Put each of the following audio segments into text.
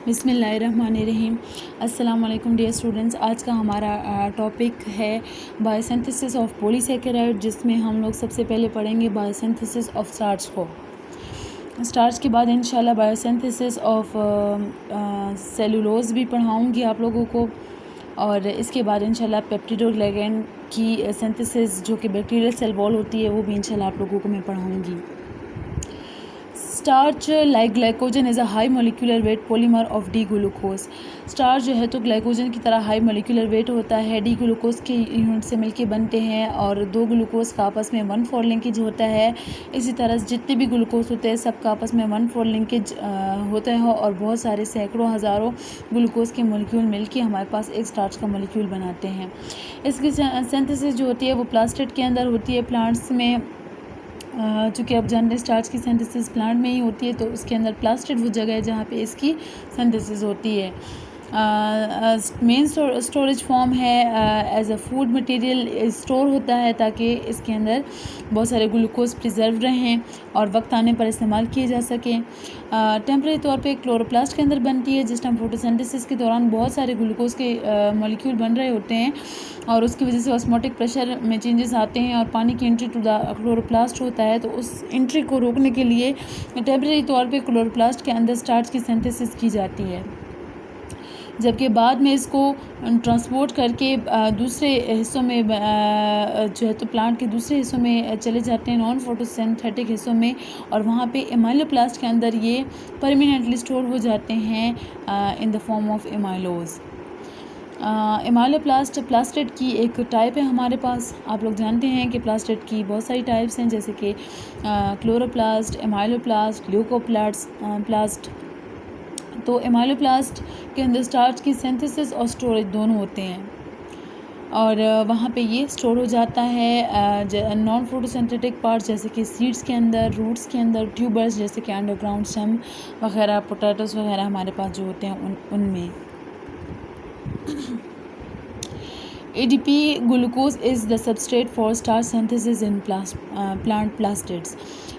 बिस्मिल्लाहिर्रहमानिर्रहीम। अस्सलाम वालेकुम डियर स्टूडेंट्स। आज का हमारा टॉपिक है बायोसिंथेसिस ऑफ पॉलीसैकेराइड, जिसमें हम लोग सबसे पहले पढ़ेंगे बायोसिंथेसिस ऑफ स्टार्च को। स्टार्च के बाद इंशाल्लाह बायोसिंथेसिस ऑफ सेलुलोज भी पढ़ाऊँगी आप लोगों को, और इसके बाद इंशाल्लाह पेप्टिडोग्लाइकेन की सिंथेसिस जो कि बैक्टीरियल सेल वॉल होती है वो भी इंशाल्लाह आप लोगों को मैं पढ़ाऊँगी। Starch like glycogen is a high molecular weight polymer of D glucose. Starch जो है तो ग्लाइकोजन की तरह हाई मोलिकुलर वेट होता है, डी ग्लूकोज के यूनिट से मिलके बनते हैं और दो ग्लूकोज का आपस में 1,4 लिंकेज होता है। इसी तरह जितने भी ग्लूकोज होते हैं सबका आपस में 1,4 लिंकेज होता है और बहुत सारे सैकड़ों हज़ारों ग्लूकोज के मोलिक्यूल मिलके हमारे पास एक स्टार्च का मोलिक्यूल बनाते हैं। इसकी सिंथेसिस जो होती है वो प्लास्टिड के अंदर होती है। प्लांट्स में चूँकि आप जानते हैं स्टार्च की सिंथेसिस प्लांट में ही होती है, तो उसके अंदर प्लास्टिड वो जगह है जहाँ पे इसकी सिंथेसिस होती है। मेन स्टोरेज फॉर्म है as a food material store होता है ताकि इसके अंदर बहुत सारे ग्लूकोज प्रिजर्व रहें और वक्त आने पर इस्तेमाल किए जा सकें। टेम्परेरी तौर पे क्लोरोप्लास्ट के अंदर बनती है। जिस टाइम फोटोसिंथेसिस के दौरान बहुत सारे ग्लूकोज के मॉलिक्यूल बन रहे होते हैं और उसकी वजह से ऑस्मोटिक प्रेशर में चेंजेस आते हैं और पानी की एंट्री टू द क्लोरोप्लास्ट होता है, तो उस एंट्री को रोकने के लिए टेम्परेरी तौर पे क्लोरोप्लास्ट के अंदर स्टार्च की सिंथेसिस की जाती है, जबकि बाद में इसको ट्रांसपोर्ट करके दूसरे हिस्सों में जो है तो प्लांट के दूसरे हिस्सों में चले जाते हैं, नॉन फोटोसिंथेटिक हिस्सों में, और वहाँ पे एमाइलोप्लास्ट के अंदर ये परमानेंटली स्टोर हो जाते हैं in the form of amylose. Amyloplast plastid की एक टाइप है हमारे पास। आप लोग जानते हैं कि प्लास्टिड की बहुत सारी टाइप्स हैं, जैसे कि क्लोरोप्लास्ट, एमाइलोप्लास्ट, ल्यूकोप्लास्ट। तो एमाइलोप्लास्ट के अंदर स्टार्च की सिंथेसिस और स्टोरेज दोनों होते हैं और वहाँ पे ये स्टोर हो जाता है नॉन फोटोसिंथेटिक पार्ट्स जैसे कि सीड्स के अंदर, रूट्स के अंदर, ट्यूबर्स जैसे कि अंडरग्राउंड स्टेम वगैरह, पोटैटोस वगैरह हमारे पास जो होते हैं उनमें। ADP glucose is the substrate for starch synthesis in plant plastids।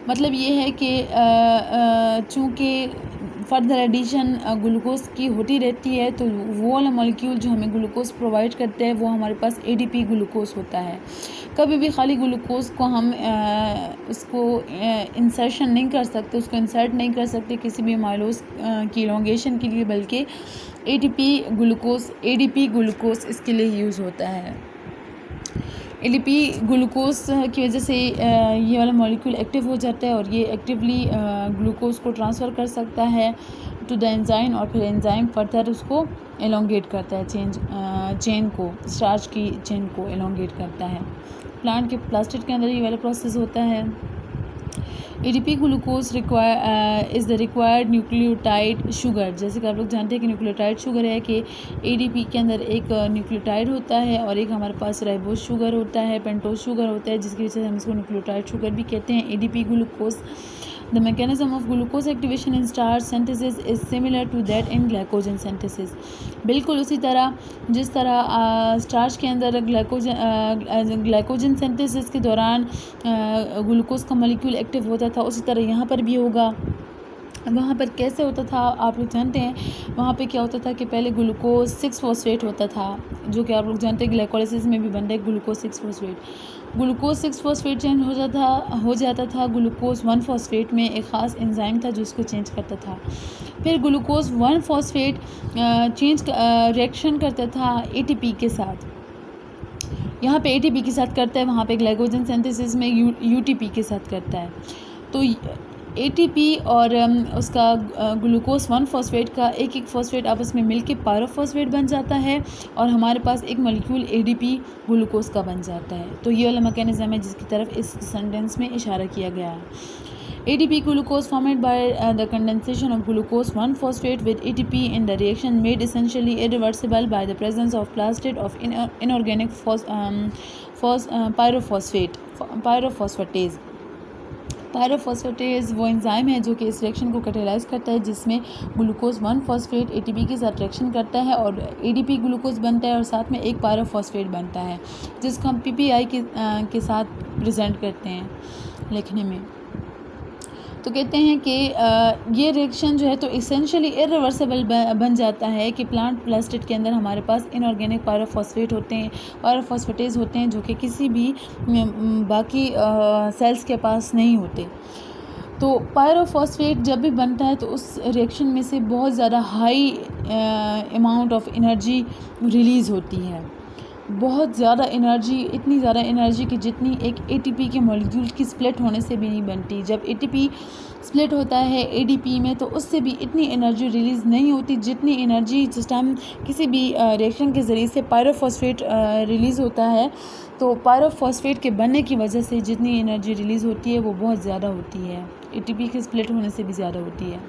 मतलब ये है कि चूँकि फर्दर एडिशन ग्लूकोज की होती रहती है, तो वो वाला मॉलिक्यूल जो हमें ग्लूकोज प्रोवाइड करते हैं वो हमारे पास ADP ग्लूकोज होता है। कभी भी खाली ग्लूकोज को हम उसको इंसर्शन नहीं कर सकते, उसको इंसर्ट नहीं कर सकते किसी भी माइलोज की इलोंगेशन के लिए, बल्कि ADP ग्लूकोज इसके लिए यूज़ होता है। ADP ग्लूकोज की वजह से ये वाला मॉलिक्यूल एक्टिव हो जाता है और ये एक्टिवली ग्लूकोज को ट्रांसफ़र कर सकता है टू द एंजाइम, और फिर एंजाइम फर्दर उसको एलोंगेट करता है, चेन को, स्टार्च की चेन को एलोंगेट करता है। प्लांट के प्लास्टिड के अंदर ये वाला प्रोसेस होता है। ADP glucose is the required nucleotide sugar. जैसे कि आप लोग जानते हैं कि न्यूक्लियोटाइड शुगर है कि ADP के अंदर एक न्यूक्लियोटाइड होता है और एक हमारे पास राइबोज शुगर होता है, पेंटोज शुगर होता है, जिसकी वजह से हम इसको न्यूक्लियोटाइड शुगर भी कहते हैं। ADP glucose the mechanism of glucose activation in starch synthesis is similar to that in glycogen synthesis. बिल्कुल उसी तरह जिस तरह स्टार्च के अंदर ग्लाइकोजन सिंथेसिस के दौरान ग्लूकोज का मॉलिक्यूल एक्टिव होता था, उसी तरह यहाँ पर भी होगा। वहाँ पर कैसे होता था आप लोग जानते हैं? वहाँ पे क्या होता था कि पहले ग्लूकोज 6-फॉस्फेट होता था, जो कि आप लोग जानते हैं ग्लाइकोलाइसिस में भी बनता है ग्लूकोज 6-फॉस्फेट। ग्लूकोज 6-फॉस्फेट चेंज हो जाता था ग्लूकोज 1-फॉस्फेट में। एक ख़ास एंजाइम था जो उसको चेंज करता था। फिर ग्लूकोज 1-फॉस्फेट रिएक्शन करता था ATP के साथ। यहाँ पे ATP के साथ करता है, वहाँ पे ग्लाइकोजन सिंथेसिस में UTP के साथ करता है। तो ATP और उसका ग्लूकोज 1-फॉस्फेट का एक फॉस्फेट आपस में मिलके पायरोफॉस्फेट बन जाता है और हमारे पास एक मॉलिक्यूल ADP ग्लूकोज का बन जाता है। तो ये वाला मैकेनिज्म है जिसकी तरफ इस सेंटेंस में इशारा किया गया है। ADP glucose formed by the condensation of glucose 1-phosphate with ATP in the reaction made essentially irreversible by the presence of plastid of inorganic pyrophosphatase। पायरोफॉस्फेटेज वो एंजाइम है जो कि इस रिएक्शन को कैटेलाइज करता है, जिसमें ग्लूकोज 1-फॉस्फेट ATP के साथ रिएक्शन करता है और ADP ग्लूकोज बनता है और साथ में एक पायरोफॉस्फेट बनता है, जिसको हम PPI के साथ प्रेजेंट करते हैं लिखने में। तो कहते हैं कि ये रिएक्शन जो है तो इसेंशियली इरिवर्सिबल बन जाता है कि प्लांट प्लास्टिड के अंदर हमारे पास इनऑर्गेनिक पायरोफॉस्फेट होते हैं, पायरोफॉस्फेटेज होते हैं, जो कि किसी भी बाकी सेल्स के पास नहीं होते। तो पायरोफॉस्फेट जब भी बनता है तो उस रिएक्शन में से बहुत ज़्यादा high amount of energy release होती है, बहुत ज़्यादा एनर्जी, इतनी ज़्यादा एनर्जी कि जितनी एक एटीपी के मॉलिक्यूल की स्प्लिट होने से भी नहीं बनती। जब एटीपी स्प्लिट होता है एडीपी में तो उससे भी इतनी एनर्जी रिलीज़ नहीं होती जितनी एनर्जी जिस टाइम किसी भी रिएक्शन के ज़रिए से पायरोफॉस्फेट रिलीज़ होता है। तो पायरोफॉस्फेट के बनने की वजह से जितनी एनर्जी रिलीज़ होती है वो बहुत ज़्यादा होती है, एटीपी के स्प्लिट होने से भी ज़्यादा होती है।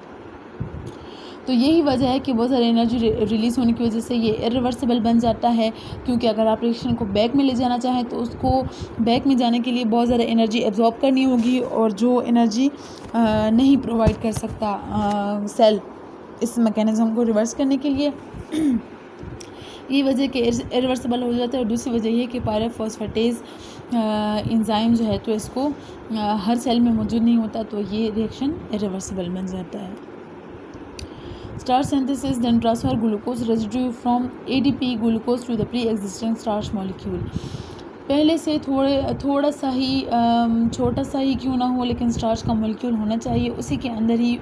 तो यही वजह है कि बहुत सारी एनर्जी रिलीज़ होने की वजह से ये इरिवर्सिबल बन जाता है, क्योंकि अगर आप रिएक्शन को बैक में ले जाना चाहें तो उसको बैक में जाने के लिए बहुत ज़्यादा एनर्जी एब्जॉर्ब करनी होगी, और जो एनर्जी नहीं प्रोवाइड कर सकता सेल इस मैकेनिज़्म को रिवर्स करने के लिए। ये वजह कि इरिवर्सिबल हो जाता है। और दूसरी वजह ये कि पायरोफॉस्फेटेज एंजाइम जो है तो इसको हर सेल में मौजूद नहीं होता, तो ये रिएक्शन इरिवर्सिबल बन जाता है। Starch synthesis then transfer glucose residue from ADP glucose to the pre-existing starch molecule। पहले से थोड़ा सा ही छोटा सा ही क्यों ना हो, लेकिन स्टार्च का मॉलिक्यूल होना चाहिए, उसी के अंदर ही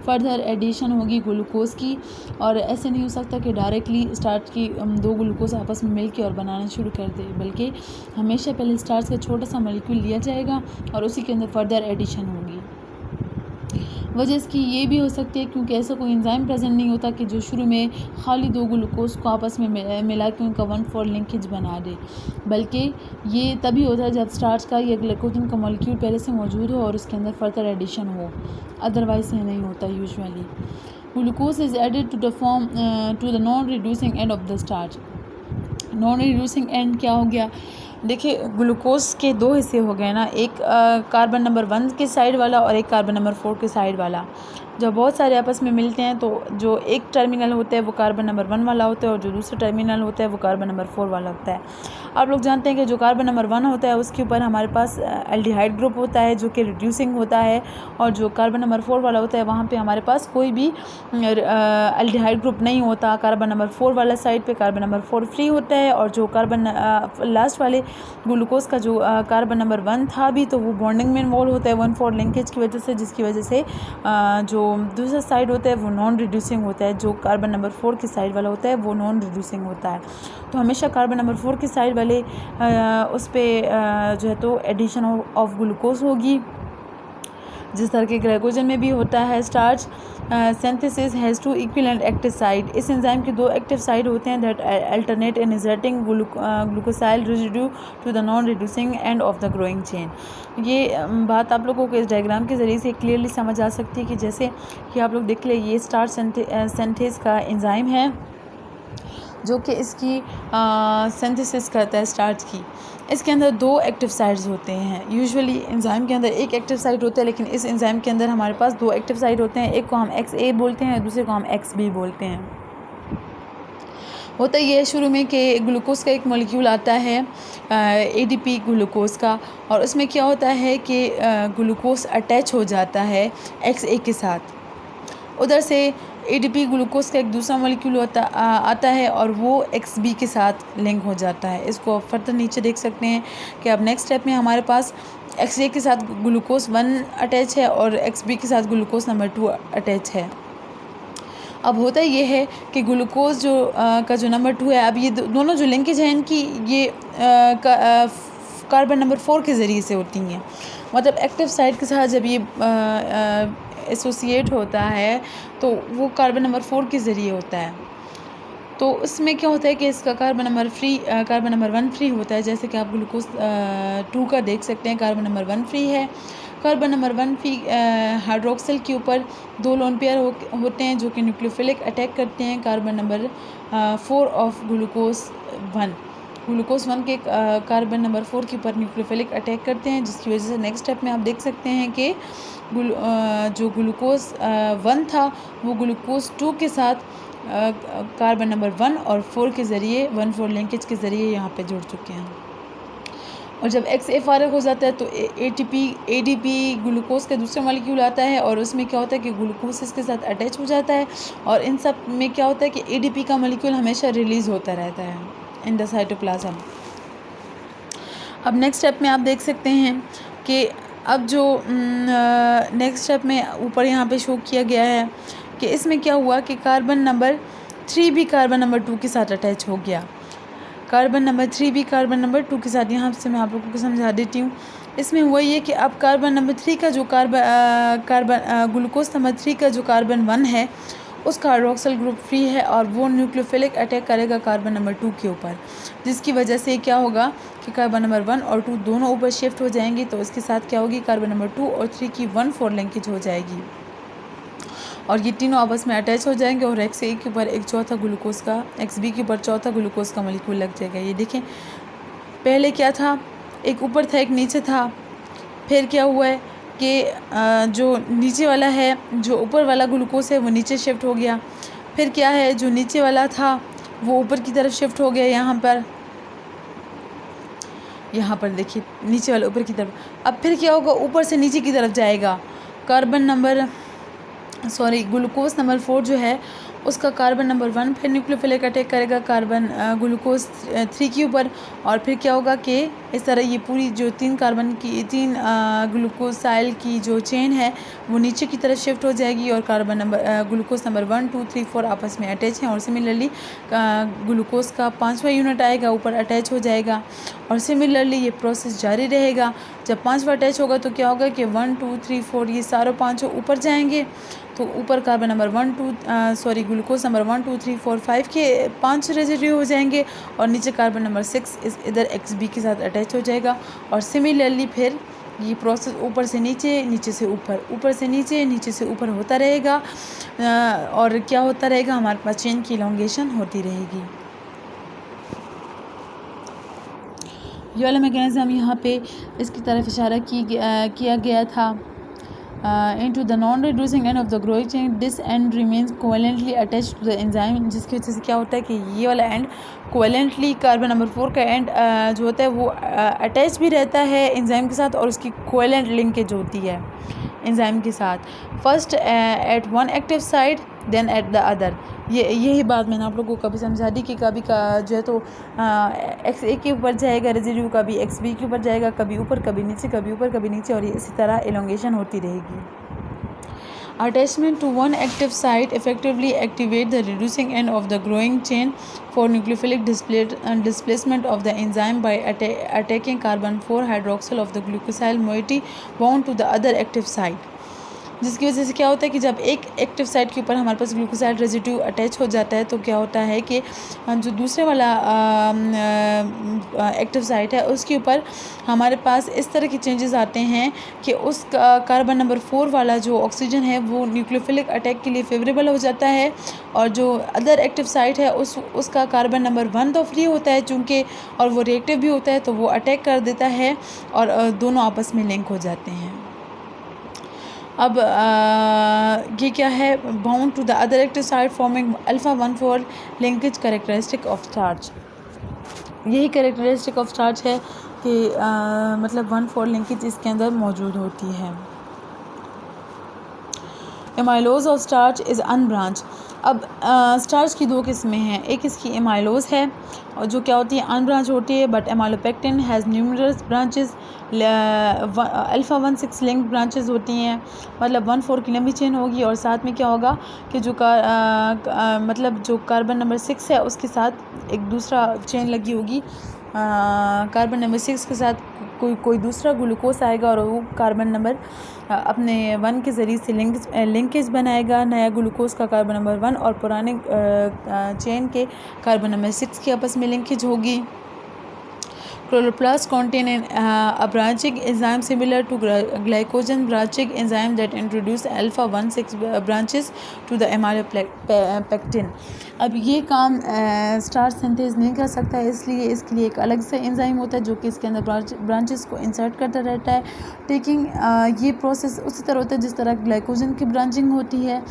फर्दर एडिशन होगी ग्लूकोज की। और ऐसे नहीं हो सकता कि डायरेक्टली स्टार्च की दो ग्लूकोज आपस में मिलके और बनाना शुरू कर दे, बल्कि हमेशा पहले स्टार्च का छोटा सा मॉलिक्यूल लिया जाएगा और उसी के अंदर फर्दर एडिशन होगी। वजह इसकी ये भी हो सकती है क्योंकि ऐसा कोई एंजाइम प्रेजेंट नहीं होता कि जो शुरू में खाली दो ग्लूकोज को आपस में मिला के उनका 1,4 लिंकेज बना दे, बल्कि ये तभी होता है जब स्टार्च का या ग्लाइकोजन का मॉलिक्यूल पहले से मौजूद हो और उसके अंदर फर्दर एडिशन हो, अदरवाइज ये नहीं होता usually. Glucose is added to the form to the non reducing end of the starch. Non reducing end क्या हो गया? देखिए, ग्लूकोज के दो हिस्से हो गए ना, एक कार्बन नंबर 1 के साइड वाला और एक कार्बन नंबर 4 के साइड वाला। जब बहुत सारे आपस में मिलते हैं तो जो एक टर्मिनल होता है वो कार्बन नंबर 1 वाला होता है और जो दूसरा टर्मिनल होता है वो कार्बन नंबर 4 वाला होता है। आप लोग जानते हैं कि जो कार्बन नंबर 1 होता है उसके ऊपर हमारे पास एल्डिहाइड ग्रुप होता है जो कि रिड्यूसिंग होता है, और जो कार्बन नंबर 4 वाला होता है वहाँ पे हमारे पास कोई भी एल्डिहाइड ग्रुप नहीं होता। कार्बन नंबर 4 वाला साइड पे कार्बन नंबर 4 फ्री होता है, और जो कार्बन लास्ट वाले ग्लूकोज का जो कार्बन नंबर 1 था भी तो वो बॉन्डिंग में इन्वॉल्व होता है 1,4 लिंकेज की वजह से, जिसकी वजह से जो दूसरा साइड होता है वो नॉन रिड्यूसिंग होता है। जो कार्बन नंबर 4 की साइड वाला होता है वो नॉन रिड्यूसिंग होता है। तो हमेशा कार्बन नंबर 4 की साइड वाले उस पर जो है तो एडिशन ऑफ ग्लूकोज होगी, जिस तरह के ग्लाइकोजन में भी होता है। Starch synthesis has two equivalent active side. इस एंजाइम के दो एक्टिव साइड होते हैं that alternate in inserting glucosyl residue to the non reducing end of the growing chain. ये बात आप लोगों को इस डायग्राम के ज़रिए से क्लियरली समझ आ सकती है कि जैसे कि आप लोग देख ले, ये स्टार्च सिंथेस का एंजाइम है जो कि इसकी सिंथेसिस करता है स्टार्च की। इसके अंदर दो एक्टिव साइड्स होते हैं। यूजुअली एंजाइम के अंदर एक एक्टिव साइड होता है, लेकिन इस एंजाइम के अंदर हमारे पास दो एक्टिव साइड होते हैं। एक को हम XA बोलते हैं, दूसरे को हम XB बोलते हैं। होता ये शुरू में कि ग्लूकोज का एक मॉलिक्यूल आता है ADP ग्लूकोज का, और उसमें क्या होता है कि ग्लूकोज अटैच हो जाता है XA के साथ। उधर से ADP ग्लूकोज का एक दूसरा मॉलिक्यूल आता है और वो XB के साथ लिंक हो जाता है। इसको आप फर्दर नीचे देख सकते हैं कि अब नेक्स्ट स्टेप में हमारे पास XA के साथ ग्लूकोज 1 अटैच है और XB के साथ ग्लूकोज नंबर 2 अटैच है। अब होता ये है कि ग्लूकोज का जो नंबर 2 है, अब ये दोनों जो लिंकेज हैं इनकी ये कार्बन नंबर 4 के ज़रिए से होती हैं। मतलब एक्टिव साइड के साथ जब ये एसोसिएट होता है तो वो कार्बन नंबर 4 के ज़रिए होता है। तो उसमें क्या होता है कि इसका कार्बन नंबर 1 फ्री होता है। जैसे कि आप ग्लूकोज 2 का देख सकते हैं, कार्बन नंबर 1 फ्री है। कार्बन नंबर 1 फ्री हाइड्रोक्सिल के ऊपर 2 लोन पेयर होते हैं जो कि न्यूक्लियोफिलिक अटैक करते हैं carbon number 4 of glucose 1। Glucose 1 के कार्बन नंबर 4 के ऊपर न्यूक्लियोफिलिक अटैक करते हैं, जिसकी वजह से नेक्स्ट स्टेप में आप देख सकते हैं कि जो ग्लूकोज 1 था वो ग्लूकोज 2 के साथ कार्बन नंबर 1 और 4 के ज़रिए 1,4 लिंकेज के ज़रिए यहाँ पे जुड़ चुके हैं। और जब XA फ़ारिग हो जाता है तो ADP ग्लूकोज का दूसरा मॉलिक्यूल आता है और उसमें क्या होता है कि ग्लूकोज इसके साथ अटैच हो जाता है और इन सब में क्या होता है कि ADP का मॉलिक्यूल हमेशा रिलीज़ होता रहता है इन द साइटोप्लाज्म। अब नेक्स्ट स्टेप में आप देख सकते हैं कि अब जो नेक्स्ट स्टेप में ऊपर यहाँ पे शो किया गया है कि इसमें क्या हुआ कि कार्बन नंबर 3 भी कार्बन नंबर 2 के साथ अटैच हो गया। कार्बन नंबर 3 भी कार्बन नंबर 2 के साथ, यहाँ से मैं आप लोगों को समझा देती हूँ। इसमें हुआ ये कि अब कार्बन नंबर 3 का जो ग्लूकोज नंबर 3 का जो कार्बन 1 है उसका हाइड्रोक्सिल ग्रुप फ्री है और वो न्यूक्लियोफिलिक अटैक करेगा कार्बन नंबर 2 के ऊपर, जिसकी वजह से क्या होगा कि कार्बन नंबर 1 और 2 दोनों ऊपर शिफ्ट हो जाएंगे। तो इसके साथ क्या होगी, कार्बन नंबर 2 और 3 की 1,4 लिंकेज हो जाएगी और ये तीनों आपस में अटैच हो जाएंगे और XA के ऊपर एक चौथा ग्लूकोज का, XB के ऊपर चौथा ग्लूकोज का मॉलिक्यूल लग जाएगा। ये देखें पहले क्या था, एक ऊपर था एक नीचे था, फिर क्या हुआ है कि जो नीचे वाला है, जो ऊपर वाला ग्लूकोज है वो नीचे शिफ्ट हो गया, फिर क्या है जो नीचे वाला था वो ऊपर की तरफ शिफ्ट हो गया। यहाँ पर देखिए नीचे वाला ऊपर की तरफ। अब फिर क्या होगा, ऊपर से नीचे की तरफ जाएगा ग्लूकोज नंबर 4 जो है उसका कार्बन नंबर 1 फिर न्यूक्लियोफिलिक अटैक करेगा ग्लूकोज 3 के ऊपर और फिर क्या होगा कि इस तरह ये पूरी जो 3 ग्लूकोसाइल की जो चेन है वो नीचे की तरफ शिफ्ट हो जाएगी और ग्लूकोज नंबर 1, 2, 3, 4 आपस में अटैच हैं और सिमिलरली ग्लूकोज का 5वां यूनिट आएगा ऊपर अटैच हो जाएगा और सिमिलरली ये प्रोसेस जारी रहेगा। जब 5वां अटैच होगा तो क्या होगा कि 1, 2, 3, 4 ये सारों 5 ऊपर जाएंगे तो ऊपर कार्बन नंबर ग्लूकोज नंबर 1, 2, 3, 4, 5 के 5 रेजिड्यू हो जाएंगे और नीचे कार्बन नंबर 6 इधर XB के साथ अटैच हो जाएगा और सिमिलरली फिर ये प्रोसेस ऊपर से नीचे, नीचे से ऊपर, ऊपर से नीचे, नीचे से ऊपर होता रहेगा और क्या होता रहेगा, हमारे पास चेन की इलॉन्गेशन होती रहेगी। ये वाला मैकेनिज्म यहाँ पे इसकी तरफ इशारा किया गया था। into the non-reducing end of the growing chain, this end remains covalently attached to the enzyme, जिसकी वजह से क्या होता है कि ये वाला एंड कोवेलेंटली कार्बन नंबर 4 का एंड जो होता है वो अटैच भी रहता है एंजाइम के साथ और उसकी कोवेलेंट लिंकेज होती है एंजाइम के साथ, first at one active site then at the other. यही बात मैंने आप लोगों को कभी समझा दी कि कभी का जो है तो XA के ऊपर जाएगा रेजिड्यू, कभी XB के ऊपर जाएगा, कभी ऊपर कभी नीचे, कभी ऊपर कभी नीचे और ये इसी तरह एलोंगेशन होती रहेगी। Attachment to one active site effectively activate the reducing end of the growing chain for nucleophilic displacement of the enzyme by attacking carbon 4 hydroxyl of the glucosyl moiety bound to the other active site, जिसकी वजह से क्या होता है कि जब एक active site के ऊपर हमारे पास ग्लूकोसाइड रेजिड्यू अटैच हो जाता है तो क्या होता है कि जो दूसरे वाला एक्टिव साइट है उसके ऊपर हमारे पास इस तरह के चेंजेस आते हैं कि उस कार्बन नंबर 4 वाला जो ऑक्सीजन है वो न्यूक्लियोफिलिक अटैक के लिए फेवरेबल हो जाता है और जो अदर एक्टिव साइट है उसका कार्बन नंबर 1 तो फ्री होता है चूँकि और वो रिएक्टिव भी होता है तो वो अटैक कर देता है और दोनों आपस में लिंक हो जाते हैं। अब ये क्या है, bound to the other active site forming alpha 1,4 linkage characteristic of starch. यही कैरेक्टरिस्टिक ऑफ स्टार्च है कि मतलब 1,4 लिंकेज इसके अंदर मौजूद होती है। Amylose of starch is unbranch. अब स्टार्च की 2 किस्में हैं, एक इसकी एमाइलोज है और जो क्या होती है अनब्रांच होती है, but amylopectin has numerous branches, alpha 1,6 link branches होती हैं, मतलब 1,4 की लंबी चेन होगी और साथ में क्या होगा कि जो मतलब जो कार्बन नंबर 6 है उसके साथ एक दूसरा चेन लगी होगी, कार्बन नंबर 6 के साथ कोई दूसरा ग्लूकोज आएगा और वो कार्बन नंबर अपने 1 के ज़रिए से लिंकेज बनाएगा नया ग्लूकोज का कार्बन नंबर 1 और पुराने चेन के कार्बन नंबर 6 की आपस में लिंकेज होगी। Chloroplasts contain a branching enzyme similar to glycogen branching enzyme that introduce alpha 1,6 branches to the amylopectin। अब ये काम स्टार्च सिंथेज नहीं कर सकता है, इसलिए इसके लिए एक अलग से एंजाइम होता है जो कि इसके अंदर ब्रांचेस को इंसर्ट करता रहता है। टेकिंग ये प्रोसेस उसी तरह होता है जिस तरह ग्लाइकोजन की ब्रांचिंग होती है।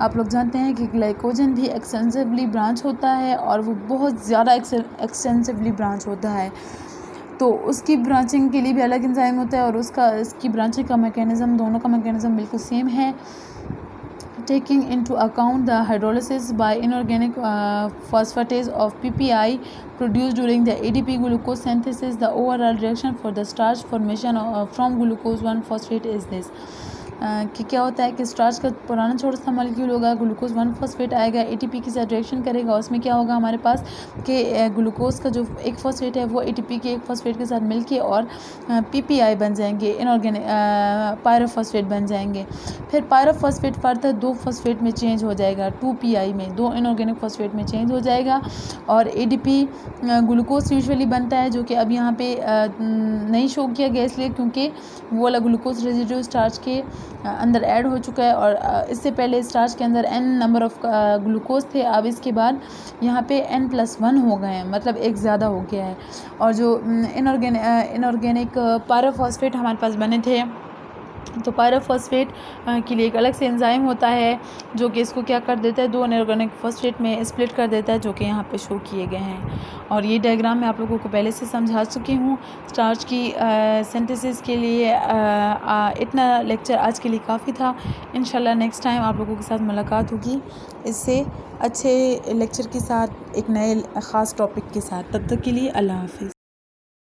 आप लोग जानते हैं कि ग्लाइकोजन भी एक्सटेंसिवली ब्रांच होता है और वो बहुत ज़्यादा एक्सटेंसिवली ब्रांच होता है। तो उसकी ब्रांचिंग के लिए भी अलग एंजाइम होता है और इसकी ब्रांचिंग का मैकेनिज़्म, दोनों का मैकेनिज़्म बिल्कुल सेम है. Taking into account the hydrolysis by inorganic phosphatase of PPI produced during the ADP glucose synthesis, the overall reaction for the starch formation from glucose 1-phosphate is this. कि क्या होता है कि starch का पुराना छोटा सा मॉलिक्यूल होगा, ग्लूकोज 1-फॉस्फेट आएगा, एटीपी के साथ रिएक्शन करेगा, उसमें क्या होगा हमारे पास कि ग्लूकोज का जो एक फॉस्फेट है वो एटीपी के एक फॉस्फेट के साथ मिलके और पीपीआई बन जाएंगे, इनऑर्गेनिक पायरोफॉस्फेट बन जाएंगे. फिर पायरोफॉस्फेट फर्दर 2 फॉस्फेट में चेंज हो जाएगा, 2पीआई में, 2 इनऑर्गेनिक फॉस्फेट में चेंज हो जाएगा और एडीपी ग्लूकोज यूजुअली बनता है, जो कि अब यहाँ पे नहीं शो किया गया इसलिए क्योंकि वो वाला ग्लूकोज रेजिड्यू स्टार्च के अंदर ऐड हो चुका है और इससे पहले स्टार्च के अंदर n नंबर ऑफ ग्लूकोज थे. अब इसके बाद यहाँ पे n+1 हो गए हैं, मतलब एक ज़्यादा हो गया है. और जो इनऑर्गेनिक पायरोफॉस्फेट हमारे पास बने थे, तो पायरोफॉस्फेट के लिए एक अलग से एंजाइम होता है जो कि इसको क्या कर देता है, 2 इनऑर्गेनिक फॉस्फेट में स्प्लिट कर देता है, जो कि यहाँ पे शो किए गए हैं. और ये डायग्राम मैं आप लोगों को पहले से समझा चुकी हूँ. स्टार्च की सिंथेसिस के लिए इतना लेक्चर आज के लिए काफ़ी था. इंशाल्लाह नेक्स्ट टाइम आप लोगों के साथ मुलाकात होगी इससे अच्छे लेक्चर के साथ, एक नए ख़ास टॉपिक के साथ. तब तक के लिए अल्लाह हाफ़िज़.